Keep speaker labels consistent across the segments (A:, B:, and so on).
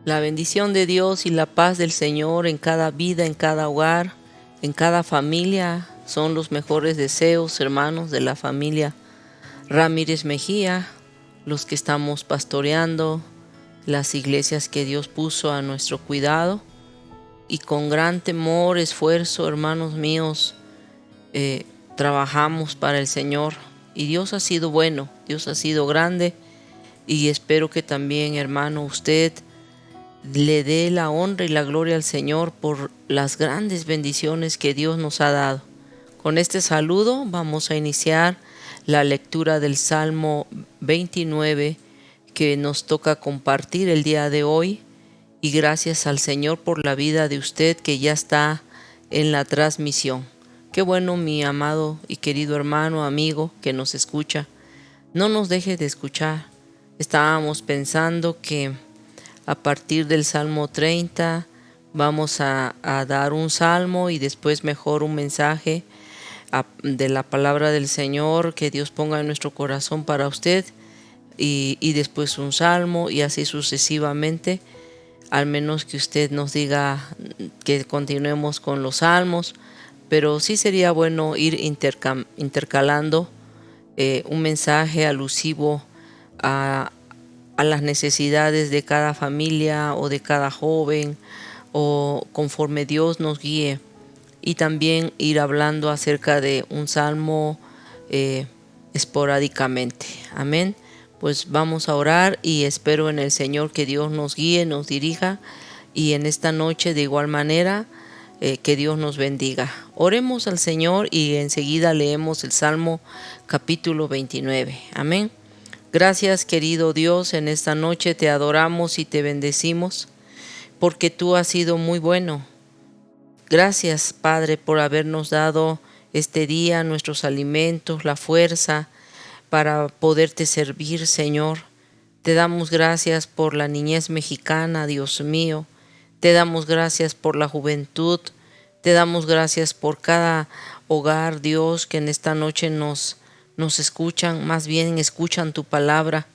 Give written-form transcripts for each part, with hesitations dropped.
A: La bendición de Dios y la paz del Señor en cada vida, en cada hogar, en cada familia son los mejores deseos, hermanos, de la familia Ramírez Mejía, los que estamos pastoreando las iglesias que Dios puso a nuestro cuidado, y con gran temor, esfuerzo, hermanos míos, trabajamos para el Señor, y Dios ha sido bueno, Dios ha sido grande, y espero que también, hermano, usted le dé la honra y la gloria al Señor por las grandes bendiciones que Dios nos ha dado. Con este saludo vamos a iniciar la lectura del Salmo 29 que nos toca compartir el día de hoy, y gracias al Señor por la vida de usted que ya está en la transmisión. Qué bueno, mi amado y querido hermano, amigo que nos escucha. No nos deje de escuchar. Estábamos pensando que a partir del Salmo 30 vamos a dar un salmo y después mejor un mensaje de la palabra del Señor que Dios ponga en nuestro corazón para usted, y después un salmo, y así sucesivamente, al menos que usted nos diga que continuemos con los salmos, pero sí sería bueno ir intercalando un mensaje alusivo a las necesidades de cada familia o de cada joven, o conforme Dios nos guíe, y también ir hablando acerca de un salmo esporádicamente. Amén. Pues vamos a orar y espero en el Señor que Dios nos guíe, nos dirija, y en esta noche de igual manera que Dios nos bendiga. Oremos al Señor y enseguida leemos el Salmo capítulo 29. Amén. Gracias, querido Dios, en esta noche te adoramos y te bendecimos porque tú has sido muy bueno. Gracias, Padre, por habernos dado este día nuestros alimentos, la fuerza para poderte servir, Señor. Te damos gracias por la niñez mexicana, Dios mío. Te damos gracias por la juventud. Te damos gracias por cada hogar, Dios, que en esta noche nos escuchan, más bien escuchan tu palabra.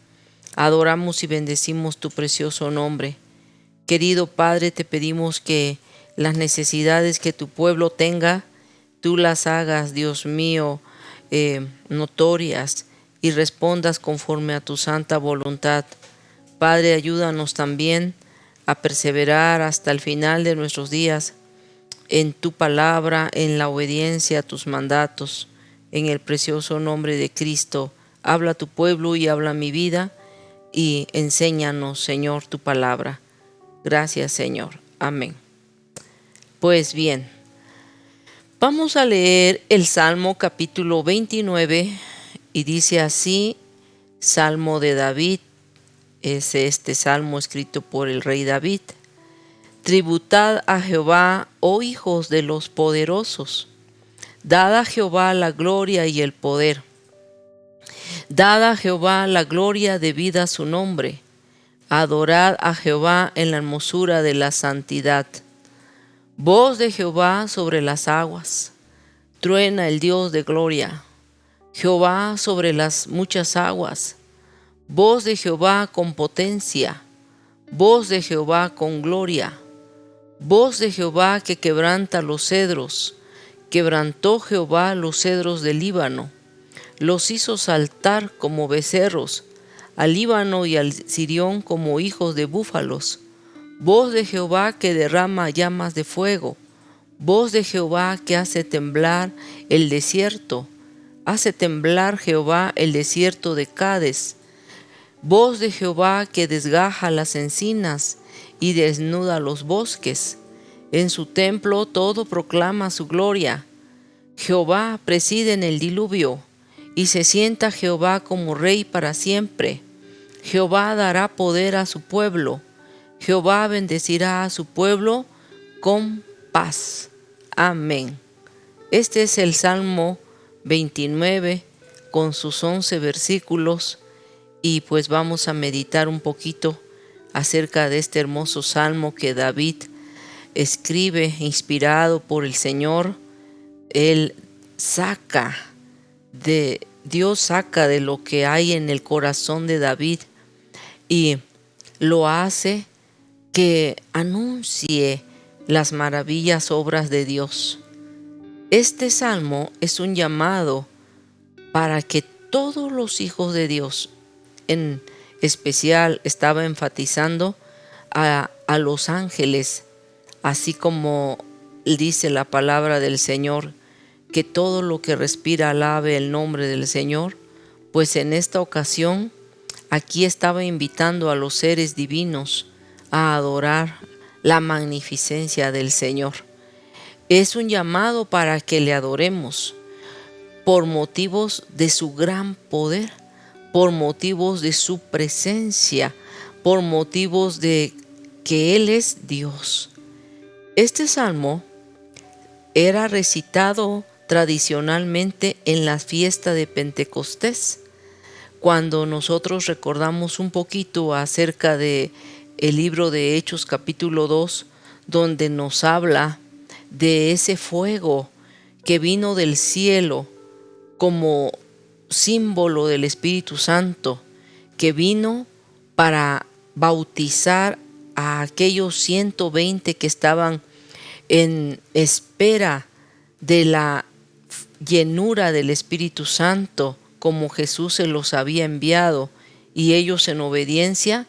A: Adoramos y bendecimos tu precioso nombre. Querido Padre, te pedimos que las necesidades que tu pueblo tenga, tú las hagas, Dios mío, notorias, y respondas conforme a tu santa voluntad. Padre, ayúdanos también a perseverar hasta el final de nuestros días en tu palabra, en la obediencia a tus mandatos. En el precioso nombre de Cristo, habla a tu pueblo y habla mi vida, y enséñanos, Señor, tu palabra. Gracias, Señor. Amén. Pues bien, vamos a leer el Salmo capítulo 29, y dice así: Salmo de David. Es este salmo escrito por el rey David. Tributad a Jehová, oh hijos de los poderosos. Dad a Jehová la gloria y el poder. Dad a Jehová la gloria debida a su nombre. Adorad a Jehová en la hermosura de la santidad. Voz de Jehová sobre las aguas. Truena el Dios de gloria. Jehová sobre las muchas aguas. Voz de Jehová con potencia. Voz de Jehová con gloria. Voz de Jehová que quebranta los cedros. Quebrantó Jehová los cedros del Líbano. Los hizo saltar como becerros, al Líbano y al Sirión como hijos de búfalos. Voz de Jehová que derrama llamas de fuego. Voz de Jehová que hace temblar el desierto. Hace temblar Jehová el desierto de Cades. Voz de Jehová que desgaja las encinas y desnuda los bosques. En su templo todo proclama su gloria. Jehová preside en el diluvio, y se sienta Jehová como rey para siempre. Jehová dará poder a su pueblo. Jehová bendecirá a su pueblo con paz. Amén. Este es el Salmo 29 con sus 11 versículos, y pues vamos a meditar un poquito acerca de este hermoso salmo que David escribe inspirado por el Señor. Dios saca de lo que hay en el corazón de David, y lo hace que anuncie las maravillas obras de Dios. Este salmo es un llamado para que todos los hijos de Dios, en especial estaba enfatizando a los ángeles, así como dice la palabra del Señor, que todo lo que respira alabe el nombre del Señor, pues en esta ocasión aquí estaba invitando a los seres divinos a adorar la magnificencia del Señor. Es un llamado para que le adoremos por motivos de su gran poder, por motivos de su presencia, por motivos de que Él es Dios. Este salmo era recitado tradicionalmente en la fiesta de Pentecostés. Cuando nosotros recordamos un poquito acerca de el libro de Hechos capítulo 2, donde nos habla de ese fuego que vino del cielo como símbolo del Espíritu Santo, que vino para bautizar a aquellos 120 que estaban en espera de la llenura del Espíritu Santo, como Jesús se los había enviado, y ellos en obediencia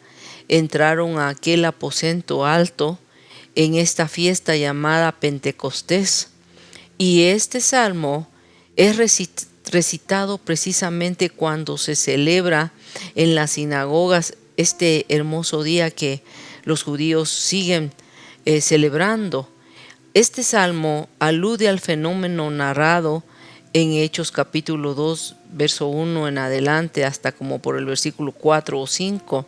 A: entraron a aquel aposento alto en esta fiesta llamada Pentecostés. Y este salmo es recitado precisamente cuando se celebra en las sinagogas este hermoso día que los judíos siguen celebrando. Este salmo alude al fenómeno narrado en Hechos capítulo 2, verso 1 en adelante, hasta como por el versículo 4 o 5.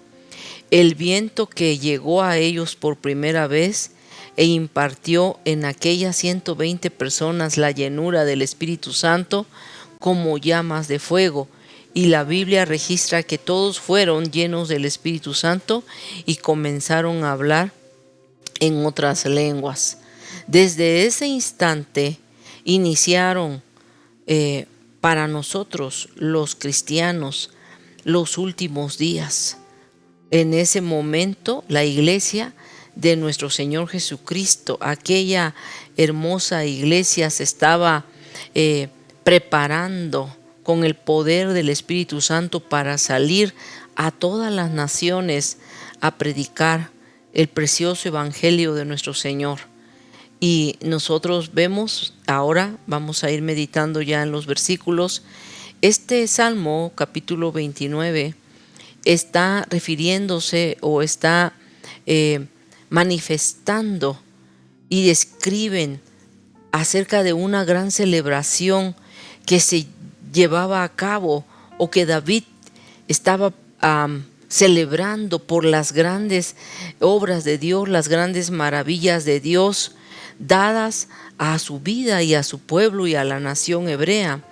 A: El viento que llegó a ellos por primera vez e impartió en aquellas 120 personas la llenura del Espíritu Santo como llamas de fuego. Y la Biblia registra que todos fueron llenos del Espíritu Santo y comenzaron a hablar en otras lenguas. Desde ese instante iniciaron para nosotros los cristianos los últimos días. En ese momento la iglesia de nuestro Señor Jesucristo, aquella hermosa iglesia, se estaba preparando con el poder del Espíritu Santo para salir a todas las naciones a predicar el precioso evangelio de nuestro Señor. Y nosotros vemos, ahora vamos a ir meditando ya en los versículos. Este Salmo capítulo 29 está refiriéndose o está manifestando y describen acerca de una gran celebración que se llevaba a cabo o que David estaba celebrando por las grandes obras de Dios, las grandes maravillas de Dios dadas a su vida y a su pueblo y a la nación hebrea.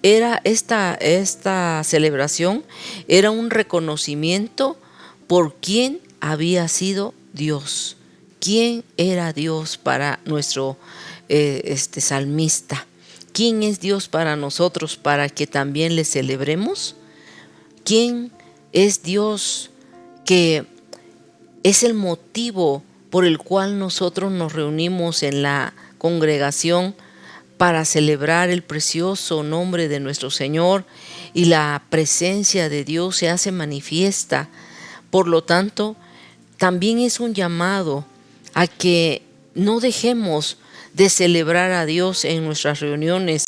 A: Era esta celebración era un reconocimiento por quién había sido Dios, quién era Dios para nuestro salmista, quién es Dios para nosotros para que también le celebremos, quién es Dios que es el motivo por el cual nosotros nos reunimos en la congregación para celebrar el precioso nombre de nuestro Señor, y la presencia de Dios se hace manifiesta. Por lo tanto, también es un llamado a que no dejemos de celebrar a Dios en nuestras reuniones,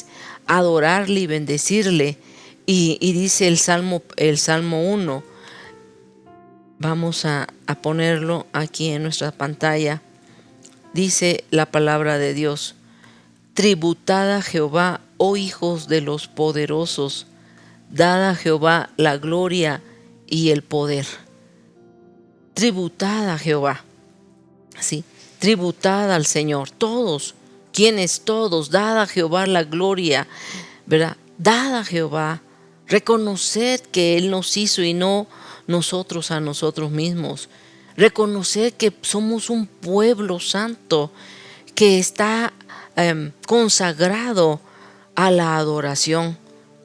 A: adorarle y bendecirle. Y dice el Salmo 1, vamos a ponerlo aquí en nuestra pantalla. Dice la palabra de Dios: tributad a Jehová, oh hijos de los poderosos, dad a Jehová la gloria y el poder. Tributad a Jehová, ¿sí? Tributad al Señor, todos. ¿Quiénes? Todos. Dad a Jehová la gloria, ¿verdad? Dad a Jehová. Reconoced que Él nos hizo y no nosotros a nosotros mismos. Reconocer que somos un pueblo santo que está consagrado a la adoración,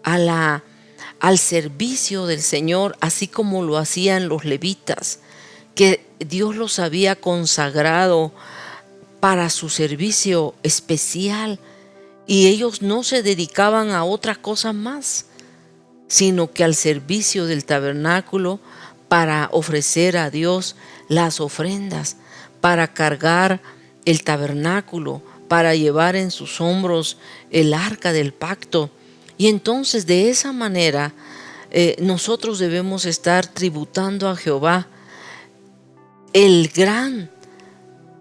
A: al servicio del Señor, así como lo hacían los levitas, que Dios los había consagrado para su servicio especial y ellos no se dedicaban a otra cosa más, sino que al servicio del tabernáculo para ofrecer a Dios las ofrendas, para cargar el tabernáculo, para llevar en sus hombros el arca del pacto. Y entonces de esa manera nosotros debemos estar tributando a Jehová el gran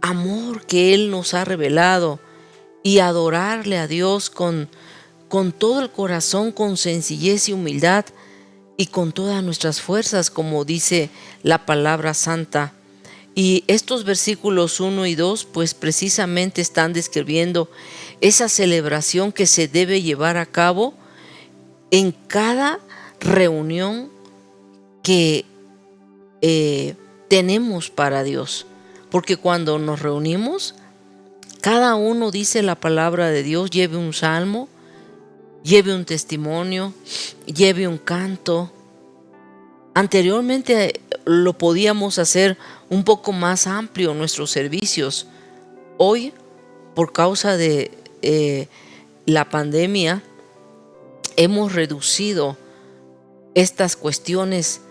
A: amor que Él nos ha revelado y adorarle a Dios con todo el corazón, con sencillez y humildad y con todas nuestras fuerzas, como dice la palabra santa. Y estos versículos 1 y 2 pues precisamente están describiendo esa celebración que se debe llevar a cabo en cada reunión que tenemos para Dios. Porque cuando nos reunimos, cada uno, dice la palabra de Dios, lleve un salmo, lleve un testimonio, lleve un canto. Anteriormente lo podíamos hacer un poco más amplio nuestros servicios. Hoy, por causa de la pandemia, hemos reducido estas cuestiones,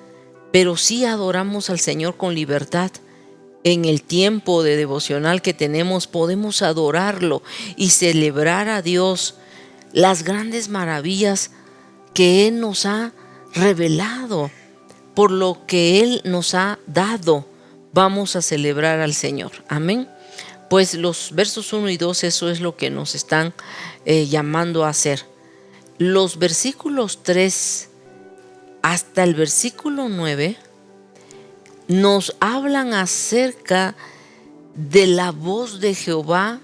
A: pero sí adoramos al Señor con libertad. En el tiempo de devocional que tenemos podemos adorarlo y celebrar a Dios las grandes maravillas que Él nos ha revelado, por lo que Él nos ha dado. Vamos a celebrar al Señor. Amén. Pues los versos 1 y 2, eso es lo que nos están llamando a hacer. Los versículos 3 hasta el versículo 9 nos hablan acerca de la voz de Jehová.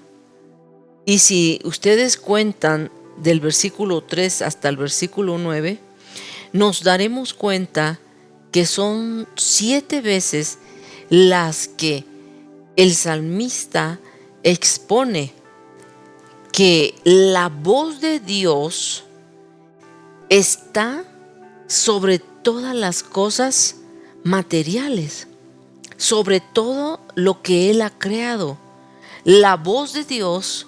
A: Y si ustedes cuentan del versículo 3 hasta el versículo 9, nos daremos cuenta que son 7 veces las que el salmista expone que la voz de Dios está sobre todas las cosas materiales, sobre todo lo que Él ha creado. La voz de Dios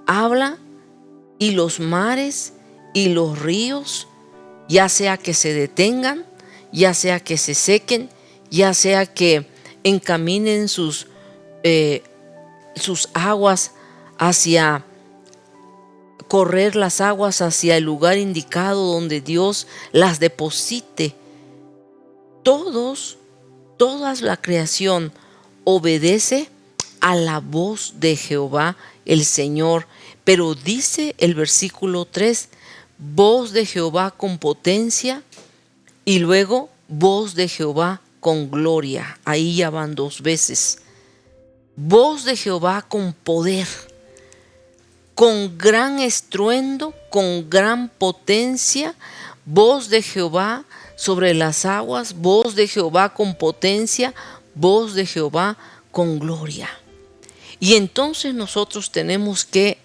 A: habla y los mares y los ríos, ya sea que se detengan, ya sea que se sequen, ya sea que encaminen sus aguas hacia correr las aguas hacia el lugar indicado donde Dios las deposite. Toda la creación obedece a la voz de Jehová el Señor. Pero dice el versículo 3, voz de Jehová con potencia, y luego voz de Jehová con gloria. Ahí ya van 2 veces. Voz de Jehová con poder, con gran estruendo, con gran potencia. Voz de Jehová sobre las aguas, voz de Jehová con potencia, voz de Jehová con gloria. Y entonces nosotros tenemos que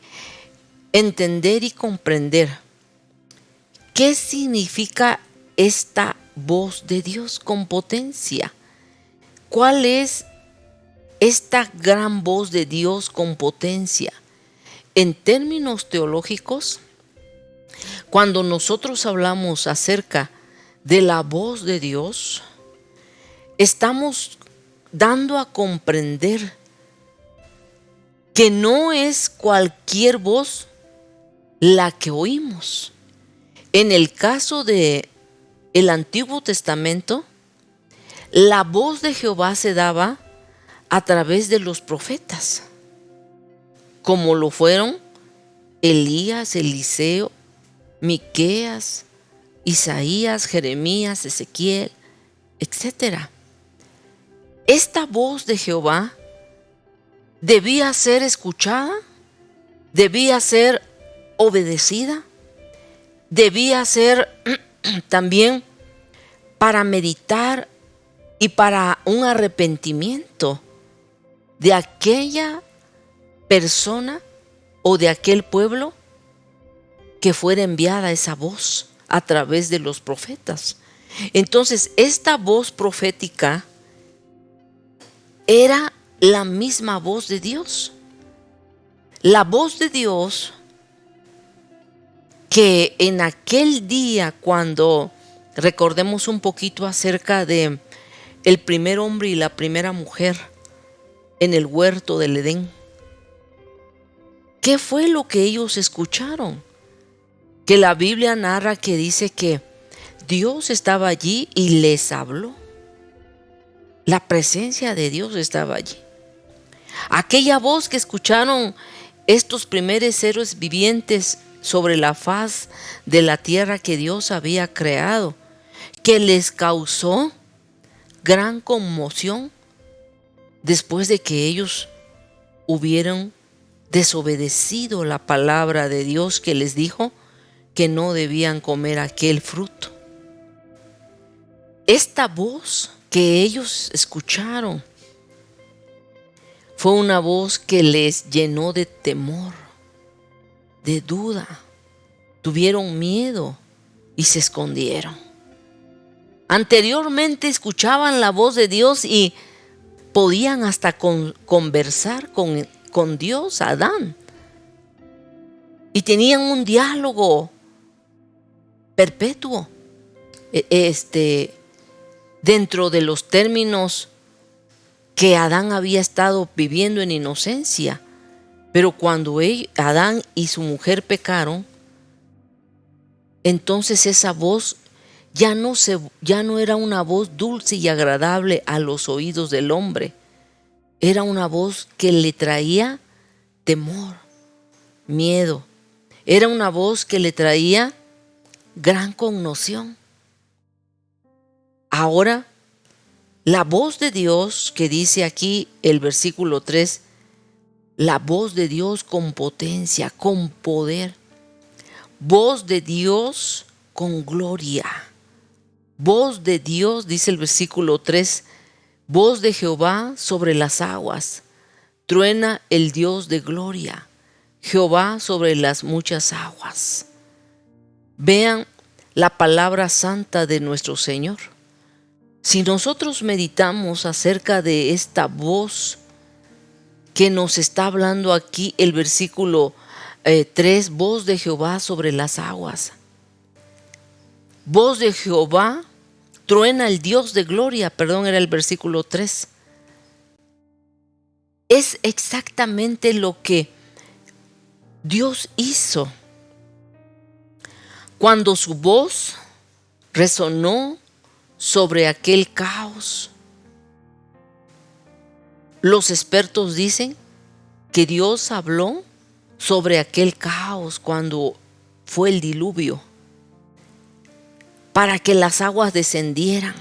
A: entender y comprender qué significa esta voz de Dios con potencia. ¿Cuál es esta gran voz de Dios con potencia? En términos teológicos, cuando nosotros hablamos acerca de la voz de Dios, estamos dando a comprender que no es cualquier voz la que oímos. En el caso de el Antiguo Testamento, la voz de Jehová se daba a través de los profetas, como lo fueron Elías, Eliseo, Miqueas, Isaías, Jeremías, Ezequiel, etc. Esta voz de Jehová debía ser escuchada, debía ser obedecida, debía ser también para meditar y para un arrepentimiento de aquella persona o de aquel pueblo que fuera enviada esa voz a través de los profetas. Entonces, esta voz profética era la misma voz de Dios. La voz de Dios que en aquel día, cuando recordemos un poquito acerca de el primer hombre y la primera mujer en el huerto del Edén, ¿qué fue lo que ellos escucharon? Que la Biblia narra que dice que Dios estaba allí y les habló. La presencia de Dios estaba allí. Aquella voz que escucharon estos primeros seres vivientes sobre la faz de la tierra que Dios había creado, que les causó gran conmoción después de que ellos hubieran desobedecido la palabra de Dios que les dijo que no debían comer aquel fruto. Esta voz que ellos escucharon fue una voz que les llenó de temor, de duda. Tuvieron miedo y se escondieron. Anteriormente escuchaban la voz de Dios y podían hasta conversar con Dios, Adán. Y tenían un diálogo perpetuo, dentro de los términos que Adán había estado viviendo en inocencia. Pero cuando Adán y su mujer pecaron, entonces esa voz ya no era una voz dulce y agradable a los oídos del hombre. Era una voz que le traía temor, miedo. Era una voz que le traía gran conmoción. Ahora, la voz de Dios que dice aquí el versículo 3, la voz de Dios con potencia, con poder. Voz de Dios con gloria. Voz de Dios, dice el versículo 3, voz de Jehová sobre las aguas. Truena el Dios de gloria, Jehová sobre las muchas aguas. Vean la palabra santa de nuestro Señor. Si nosotros meditamos acerca de esta voz que nos está hablando aquí, el versículo 3, voz de Jehová sobre las aguas. Voz de Jehová, truena el Dios de gloria, era el versículo 3. Es exactamente lo que Dios hizo cuando su voz resonó sobre aquel caos. Los expertos dicen que Dios habló sobre aquel caos cuando fue el diluvio, para que las aguas descendieran,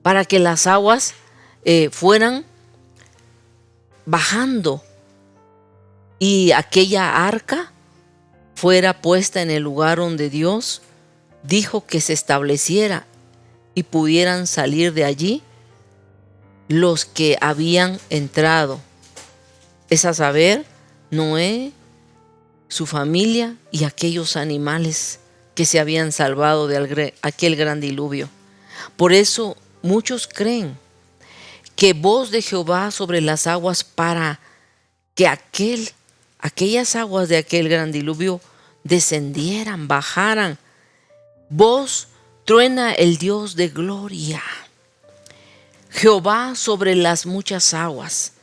A: para que las aguas fueran bajando y aquella arca fuera puesta en el lugar donde Dios dijo que se estableciera y pudieran salir de allí los que habían entrado, es a saber, Noé, su familia y aquellos animales que se habían salvado de aquel gran diluvio. Por eso muchos creen que voz de Jehová sobre las aguas, para que aquellas aguas de aquel gran diluvio descendieran, bajaran. Voz truena el Dios de gloria, Jehová sobre las muchas aguas.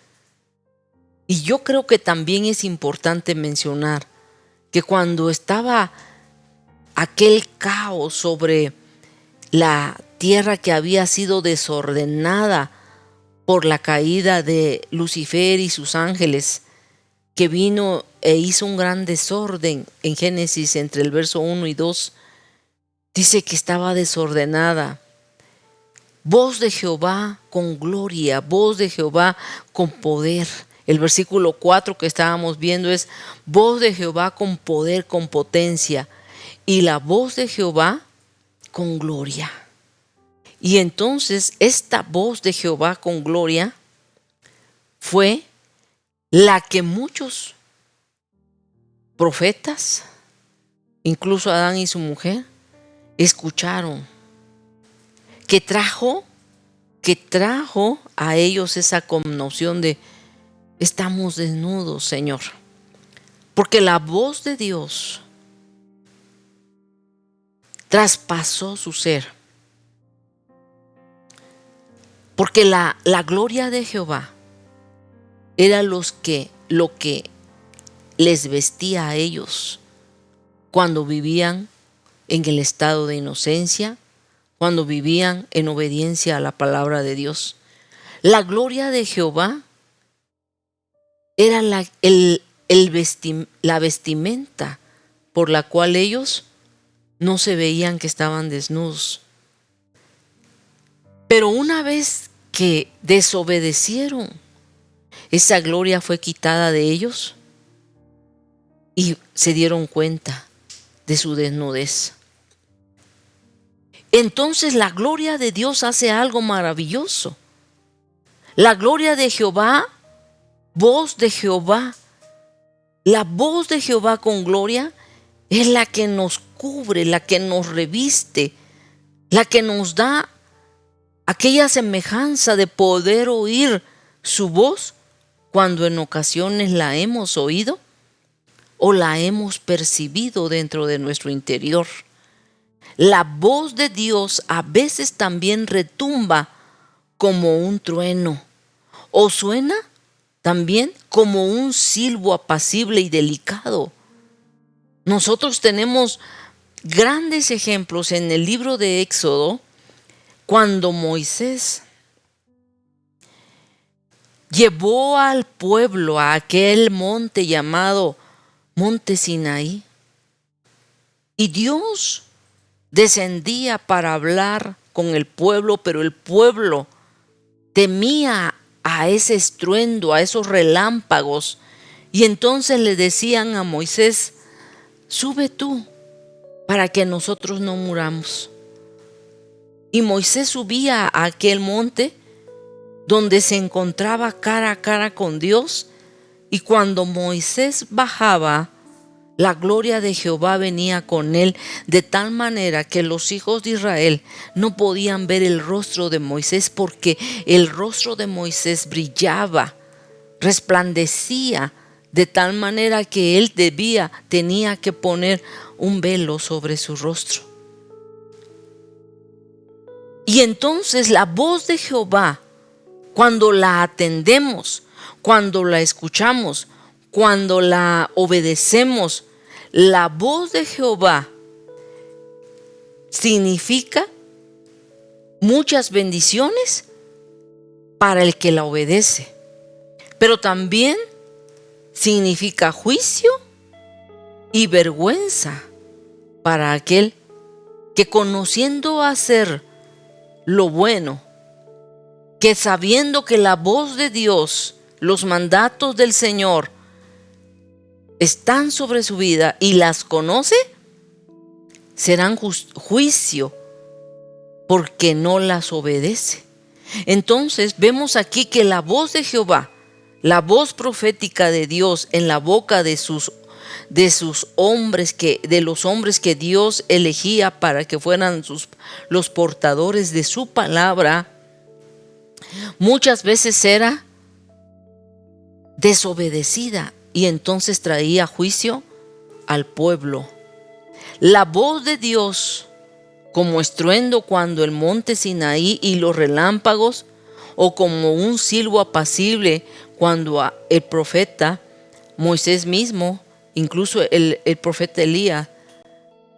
A: Y yo creo que también es importante mencionar que cuando estaba aquel caos sobre la tierra que había sido desordenada por la caída de Lucifer y sus ángeles, que vino e hizo un gran desorden en Génesis entre el verso 1 y 2, dice que estaba desordenada. Voz de Jehová con gloria, voz de Jehová con poder. El versículo 4 que estábamos viendo es voz de Jehová con poder, con potencia, y la voz de Jehová con gloria. Y entonces esta voz de Jehová con gloria fue la que muchos profetas, incluso Adán y su mujer, escucharon, que trajo que trajo a ellos esa conmoción de estamos desnudos, Señor. Porque la voz de Dios traspasó su ser. Porque la gloria de Jehová era lo que les vestía a ellos cuando vivían en el estado de inocencia, cuando vivían en obediencia a la palabra de Dios. La gloria de Jehová era la vestimenta por la cual ellos no se veían que estaban desnudos. Pero una vez que desobedecieron, esa gloria fue quitada de ellos y se dieron cuenta de su desnudez. Entonces la gloria de Dios hace algo maravilloso. La gloria de Jehová, voz de Jehová, la voz de Jehová con gloria es la que nos cubre, la que nos reviste, la que nos da aquella semejanza de poder oír su voz cuando en ocasiones la hemos oído o la hemos percibido dentro de nuestro interior. La voz de Dios a veces también retumba como un trueno o suena también como un silbo apacible y delicado. Nosotros tenemos grandes ejemplos en el libro de Éxodo, cuando Moisés llevó al pueblo a aquel monte llamado Monte Sinaí, y Dios descendía para hablar con el pueblo, pero el pueblo temía a ese estruendo, a esos relámpagos, y entonces le decían a Moisés: sube tú para que nosotros no muramos. Y Moisés subía a aquel monte donde se encontraba cara a cara con Dios, y cuando Moisés bajaba, la gloria de Jehová venía con él, de tal manera que los hijos de Israel no podían ver el rostro de Moisés, porque el rostro de Moisés brillaba, resplandecía, de tal manera que él tenía que poner un velo sobre su rostro. Y entonces la voz de Jehová, cuando la atendemos, cuando la escuchamos, cuando la obedecemos, la voz de Jehová significa muchas bendiciones para el que la obedece, pero también significa juicio y vergüenza para aquel que, conociendo hacer lo bueno, que sabiendo que la voz de Dios, los mandatos del Señor están sobre su vida y las conoce, serán juicio porque no las obedece. Entonces vemos aquí que la voz de Jehová, la voz profética de Dios en la boca de sus hombres, de los hombres que Dios elegía para que fueran los portadores de su palabra, muchas veces era desobedecida y entonces traía juicio al pueblo. La voz de Dios como estruendo cuando el monte Sinaí y los relámpagos, o como un silbo apacible cuando el profeta Moisés mismo, incluso el profeta Elías,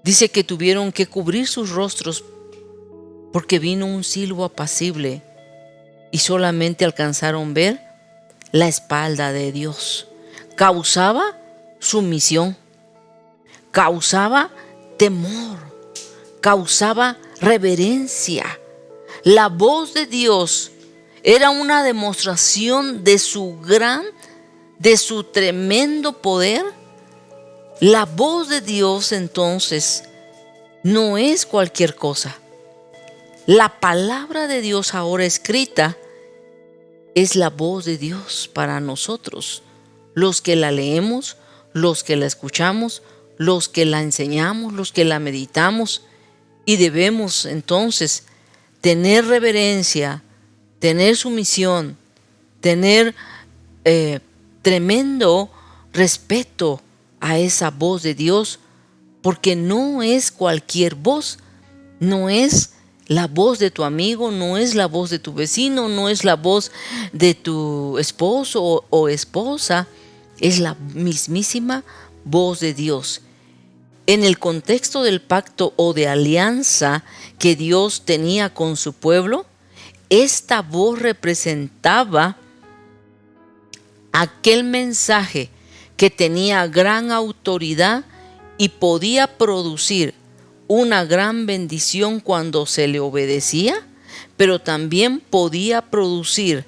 A: dice que tuvieron que cubrir sus rostros porque vino un silbo apacible y solamente alcanzaron ver la espalda de Dios. Causaba sumisión, causaba temor, causaba reverencia. La voz de Dios era una demostración de su tremendo poder. La voz de Dios entonces no es cualquier cosa. La palabra de Dios ahora escrita es la voz de Dios para nosotros, los que la leemos, los que la escuchamos, los que la enseñamos, los que la meditamos, y debemos entonces tener reverencia tener sumisión, tener tremendo respeto a esa voz de Dios, porque no es cualquier voz, no es la voz de tu amigo, no es la voz de tu vecino, no es la voz de tu esposo o esposa, es la mismísima voz de Dios. En el contexto del pacto o de alianza que Dios tenía con su pueblo, esta voz representaba aquel mensaje que tenía gran autoridad y podía producir una gran bendición cuando se le obedecía, pero también podía producir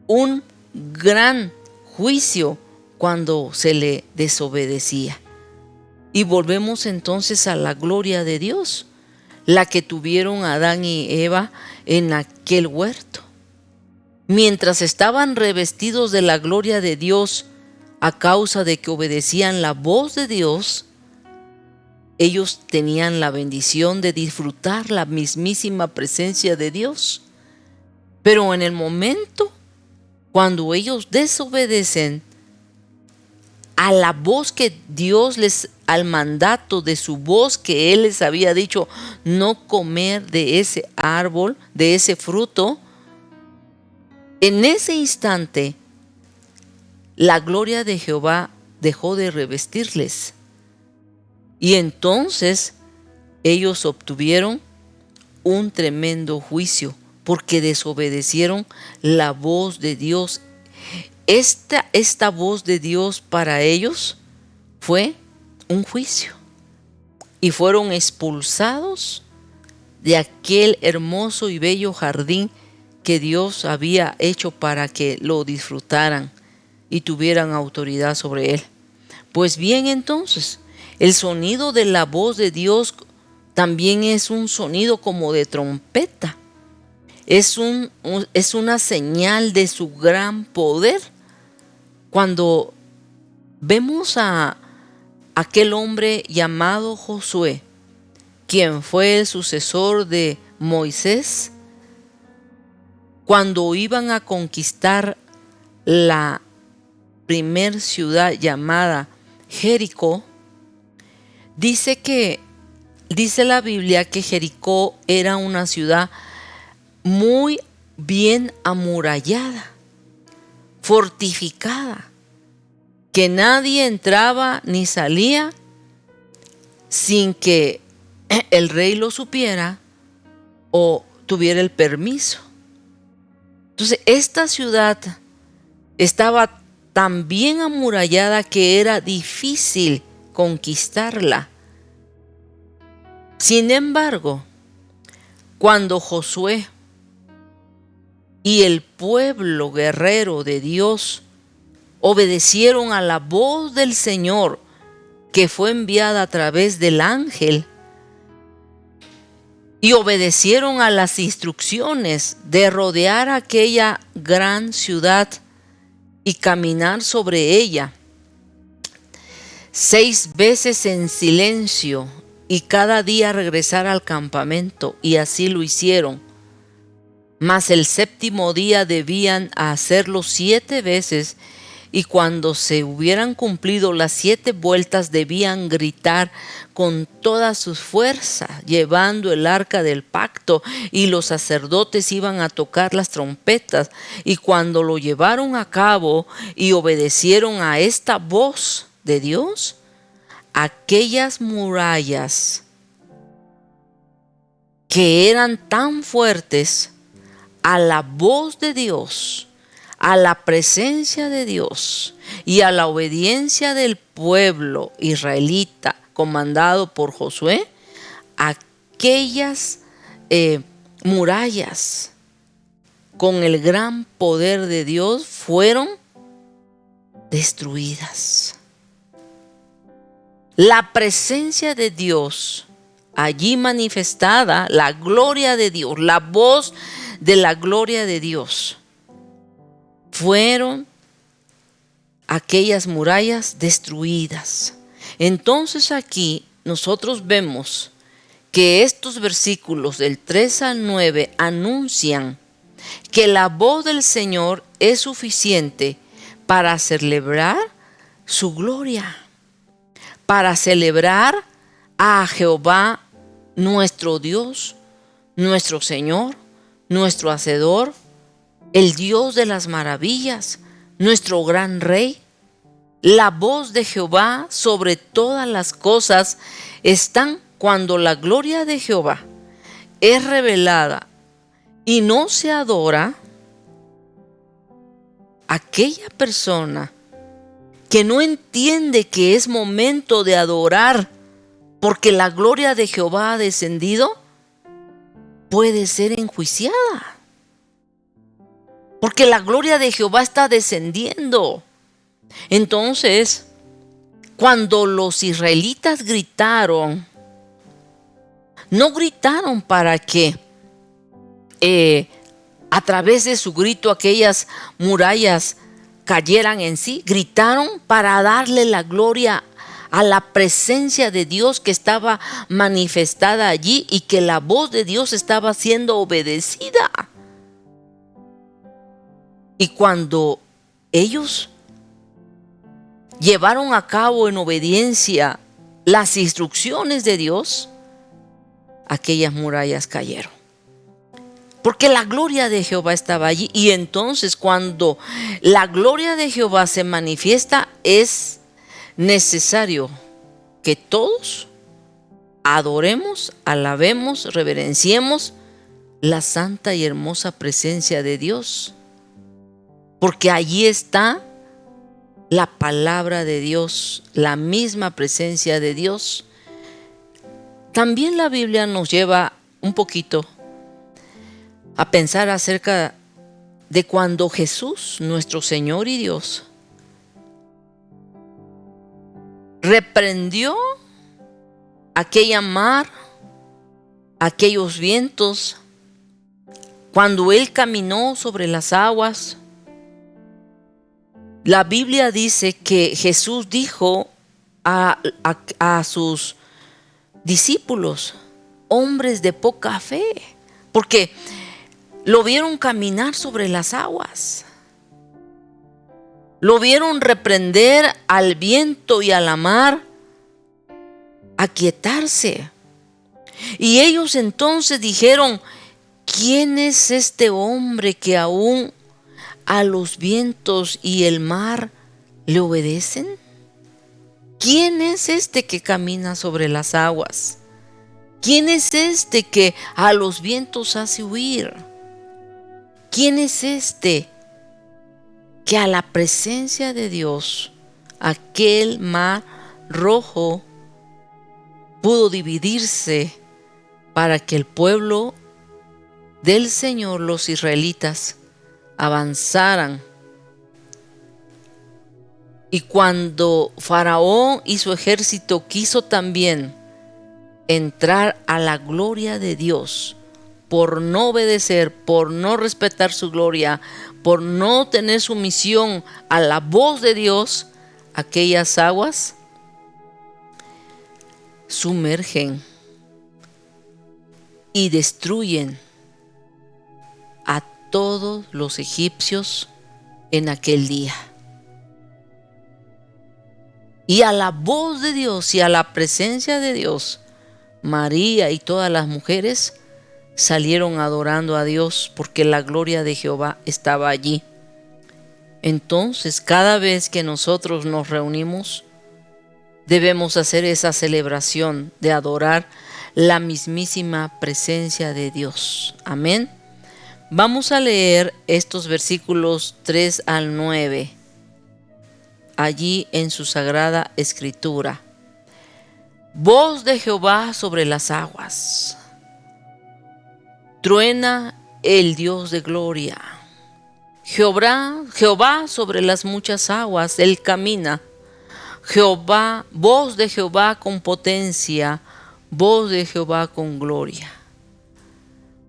A: un gran juicio cuando se le desobedecía. Y volvemos entonces a la gloria de Dios, la que tuvieron Adán y Eva en aquel huerto. Mientras estaban revestidos de la gloria de Dios a causa de que obedecían la voz de Dios, ellos tenían la bendición de disfrutar la mismísima presencia de Dios. Pero en el momento cuando ellos desobedecen a la voz que Dios al mandato de su voz que Él les había dicho no comer de ese árbol, de ese fruto, en ese instante la gloria de Jehová dejó de revestirles. Y entonces ellos obtuvieron un tremendo juicio porque desobedecieron la voz de Dios. Esta voz de Dios para ellos fue un juicio y fueron expulsados de aquel hermoso y bello jardín que Dios había hecho para que lo disfrutaran y tuvieran autoridad sobre él. Pues bien, entonces, el sonido de la voz de Dios también es un sonido como de trompeta. Es una señal de su gran poder. Cuando vemos a aquel hombre llamado Josué, quien fue el sucesor de Moisés, cuando iban a conquistar la primer ciudad llamada Jericó, dice la Biblia que Jericó era una ciudad muy bien amurallada, fortificada, que nadie entraba ni salía sin que el rey lo supiera o tuviera el permiso. Entonces, esta ciudad estaba tan bien amurallada que era difícil conquistarla. Sin embargo, cuando Josué y el pueblo guerrero de Dios obedecieron a la voz del Señor que fue enviada a través del ángel y obedecieron a las instrucciones de rodear aquella gran ciudad y caminar sobre ella 6 veces en silencio y cada día regresar al campamento, y así lo hicieron. Mas el 7º día debían hacerlo 7 veces, y cuando se hubieran cumplido las 7 vueltas debían gritar con todas sus fuerzas, llevando el arca del pacto, y los sacerdotes iban a tocar las trompetas. Y cuando lo llevaron a cabo y obedecieron a esta voz de Dios, aquellas murallas que eran tan fuertes, a la voz de Dios, a la presencia de Dios y a la obediencia del pueblo israelita comandado por Josué, aquellas murallas con el gran poder de Dios fueron destruidas. La presencia de Dios allí manifestada, la gloria de Dios, la voz de la gloria de Dios, fueron aquellas murallas destruidas. Entonces aquí nosotros vemos que estos versículos del 3 al 9 anuncian que la voz del Señor es suficiente para celebrar su gloria, para celebrar a Jehová nuestro Dios, nuestro Señor, nuestro Hacedor, el Dios de las maravillas, nuestro gran Rey. La voz de Jehová sobre todas las cosas están cuando la gloria de Jehová es revelada y no se adora. Aquella persona que no entiende que es momento de adorar porque la gloria de Jehová ha descendido, puede ser enjuiciada. Porque la gloria de Jehová está descendiendo. Entonces, cuando los israelitas gritaron, no gritaron para que a través de su grito aquellas murallas cayeran en sí. Gritaron para darle la gloria a la presencia de Dios que estaba manifestada allí y que la voz de Dios estaba siendo obedecida. Y cuando ellos llevaron a cabo en obediencia las instrucciones de Dios, aquellas murallas cayeron. Porque la gloria de Jehová estaba allí. Y entonces cuando la gloria de Jehová se manifiesta, es necesario que todos adoremos, alabemos, reverenciemos la santa y hermosa presencia de Dios. Porque allí está la palabra de Dios, la misma presencia de Dios. También la Biblia nos lleva un poquito a pensar acerca de cuando Jesús, nuestro Señor y Dios, reprendió aquella mar, aquellos vientos, cuando Él caminó sobre las aguas. La Biblia dice que Jesús dijo a sus discípulos, hombres de poca fe, porque lo vieron caminar sobre las aguas. Lo vieron reprender al viento y a la mar, aquietarse. Y ellos entonces dijeron, ¿quién es este hombre que aún a los vientos y el mar le obedecen? ¿Quién es este que camina sobre las aguas? ¿Quién es este que a los vientos hace huir? ¿Quién es este que a la presencia de Dios, aquel mar rojo pudo dividirse para que el pueblo del Señor, los israelitas, avanzaran? Y cuando Faraón y su ejército quiso también entrar a la gloria de Dios, por no obedecer, por no respetar su gloria, por no tener sumisión a la voz de Dios, aquellas aguas sumergen y destruyen a todos los egipcios en aquel día. Y a la voz de Dios y a la presencia de Dios, María y todas las mujeres salieron adorando a Dios porque la gloria de Jehová estaba allí. Entonces, cada vez que nosotros nos reunimos, debemos hacer esa celebración de adorar la mismísima presencia de Dios. Amén. Vamos a leer estos versículos 3 al 9, allí en su sagrada escritura. Voz de Jehová sobre las aguas. Truena el Dios de gloria. Jehová sobre las muchas aguas, Él camina. Jehová, voz de Jehová con potencia, voz de Jehová con gloria.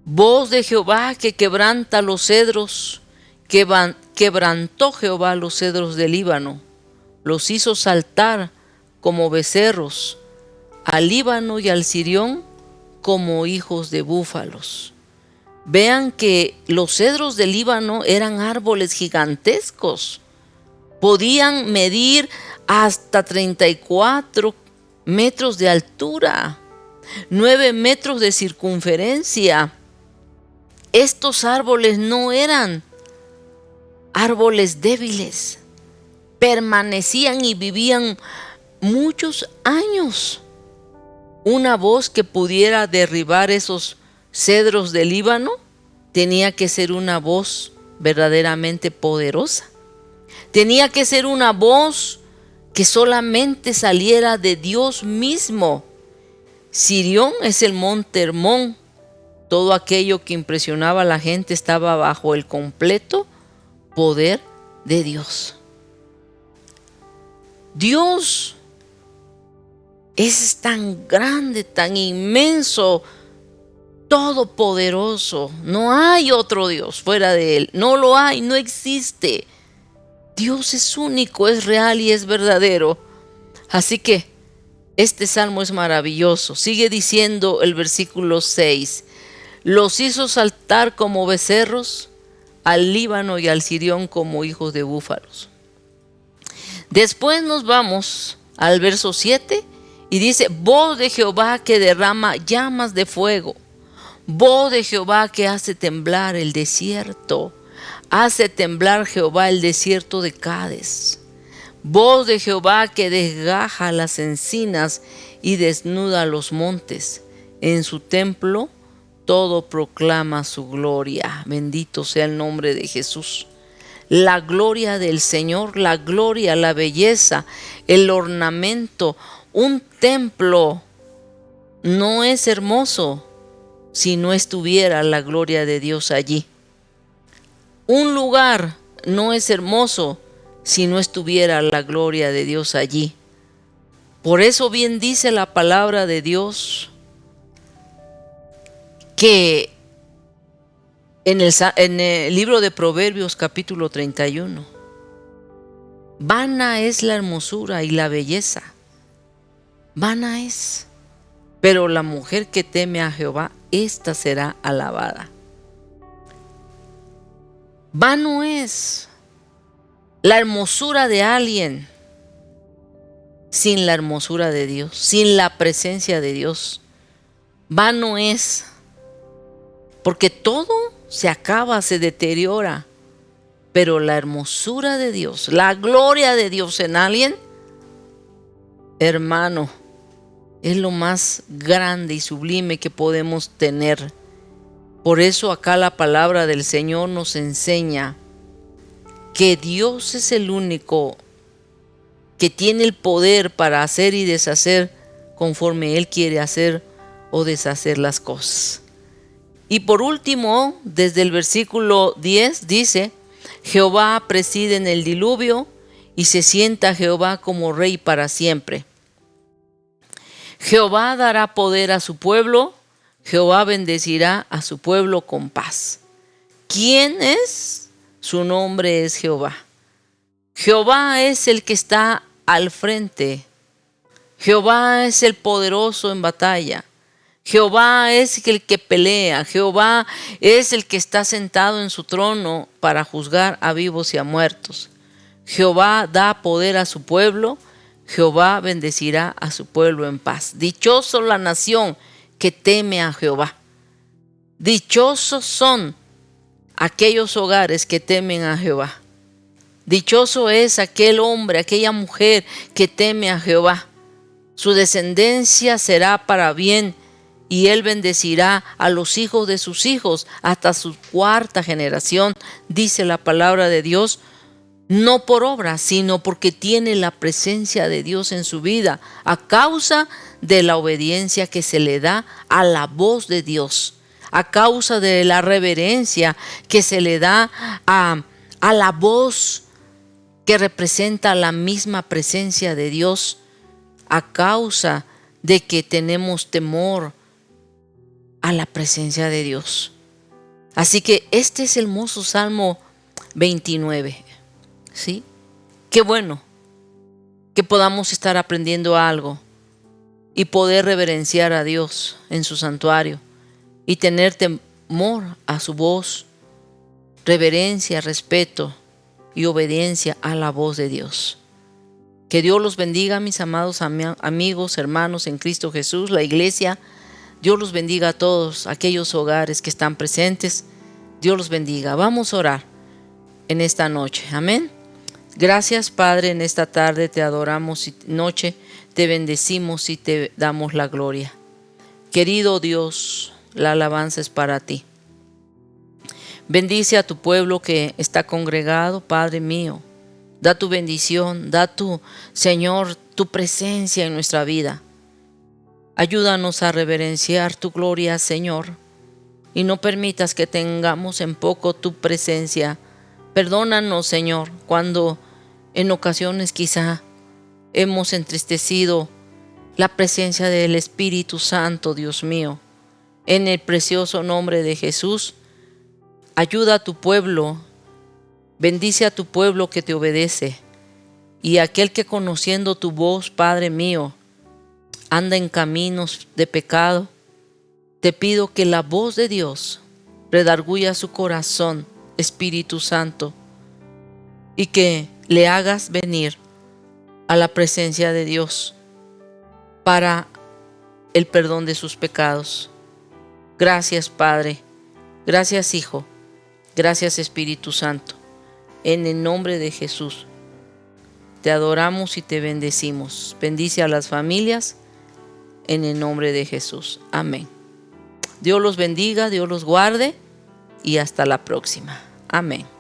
A: Voz de Jehová que quebranta los cedros, quebrantó Jehová los cedros del Líbano, los hizo saltar como becerros, al Líbano y al Sirión como hijos de búfalos. Vean que los cedros del Líbano eran árboles gigantescos. Podían medir hasta 34 metros de altura, 9 metros de circunferencia. Estos árboles no eran árboles débiles, permanecían y vivían muchos años. Una voz que pudiera derribar esos cedros del Líbano tenía que ser una voz verdaderamente poderosa. Tenía que ser una voz que solamente saliera de Dios mismo. Sirión es el monte Hermón. Todo aquello que impresionaba a la gente estaba bajo el completo poder de Dios. Dios es tan grande, tan inmenso, todopoderoso. No hay otro Dios fuera de Él. No lo hay, no existe. Dios es único, es real y es verdadero. Así que este salmo es maravilloso. Sigue diciendo el versículo 6. Los hizo saltar como becerros, al Líbano y al Sirión como hijos de búfalos. Después nos vamos al verso 7 y dice: voz de Jehová que derrama llamas de fuego, voz de Jehová que hace temblar el desierto, hace temblar Jehová el desierto de Cades. Voz de Jehová que desgaja las encinas y desnuda los montes. En su templo todo proclama su gloria. Bendito sea el nombre de Jesús. La gloria del Señor, la gloria, la belleza, el ornamento. Un templo no es hermoso si no estuviera la gloria de Dios allí. Un lugar no es hermoso si no estuviera la gloria de Dios allí. Por eso bien dice la palabra de Dios que en el libro de Proverbios capítulo 31, vana es la hermosura y la belleza, vana es, pero la mujer que teme a Jehová, ésta será alabada. Vano es la hermosura de alguien sin la hermosura de Dios, sin la presencia de Dios. Vano es, porque todo se acaba, se deteriora, pero la hermosura de Dios, la gloria de Dios en alguien, hermano, es lo más grande y sublime que podemos tener. Por eso acá la palabra del Señor nos enseña que Dios es el único que tiene el poder para hacer y deshacer conforme Él quiere hacer o deshacer las cosas. Y por último, desde el versículo 10 dice: Jehová preside en el diluvio y se sienta Jehová como rey para siempre. Jehová dará poder a su pueblo, Jehová bendecirá a su pueblo con paz. ¿Quién es? Su nombre es Jehová. Jehová es el que está al frente. Jehová es el poderoso en batalla. Jehová es el que pelea. Jehová es el que está sentado en su trono para juzgar a vivos y a muertos. Jehová da poder a su pueblo. Jehová bendecirá a su pueblo en paz. Dichoso la nación que teme a Jehová. Dichosos son aquellos hogares que temen a Jehová. Dichoso es aquel hombre, aquella mujer que teme a Jehová. Su descendencia será para bien y Él bendecirá a los hijos de sus hijos hasta su cuarta generación, dice la palabra de Dios. No por obra, sino porque tiene la presencia de Dios en su vida, a causa de la obediencia que se le da a la voz de Dios, a causa de la reverencia que se le da a la voz que representa la misma presencia de Dios, a causa de que tenemos temor a la presencia de Dios. Así que este es el hermoso Salmo 29. ¿Sí? Qué bueno que podamos estar aprendiendo algo y poder reverenciar a Dios en su santuario y tener temor a su voz, reverencia, respeto y obediencia a la voz de Dios. Que Dios los bendiga, mis amados amigos, hermanos en Cristo Jesús, la iglesia. Dios los bendiga a todos aquellos hogares que están presentes. Dios los bendiga. Vamos a orar en esta noche. Amén. Gracias, Padre, en esta tarde te adoramos y noche te bendecimos y te damos la gloria. Querido Dios, la alabanza es para ti. Bendice a tu pueblo que está congregado, Padre mío. Da tu bendición, da tu, Señor, tu presencia en nuestra vida. Ayúdanos a reverenciar tu gloria, Señor, y no permitas que tengamos en poco tu presencia. Perdónanos, Señor, cuando en ocasiones quizá hemos entristecido la presencia del Espíritu Santo, Dios mío. En el precioso nombre de Jesús, ayuda a tu pueblo. Bendice a tu pueblo que te obedece, y aquel que conociendo tu voz, Padre mío, anda en caminos de pecado. Te pido que la voz de Dios redarguya su corazón, Espíritu Santo, y que le hagas venir a la presencia de Dios para el perdón de sus pecados. Gracias, Padre. Gracias, Hijo. Gracias, Espíritu Santo. En el nombre de Jesús, te adoramos y te bendecimos. Bendice a las familias en el nombre de Jesús. Amén. Dios los bendiga, Dios los guarde y hasta la próxima. Amén.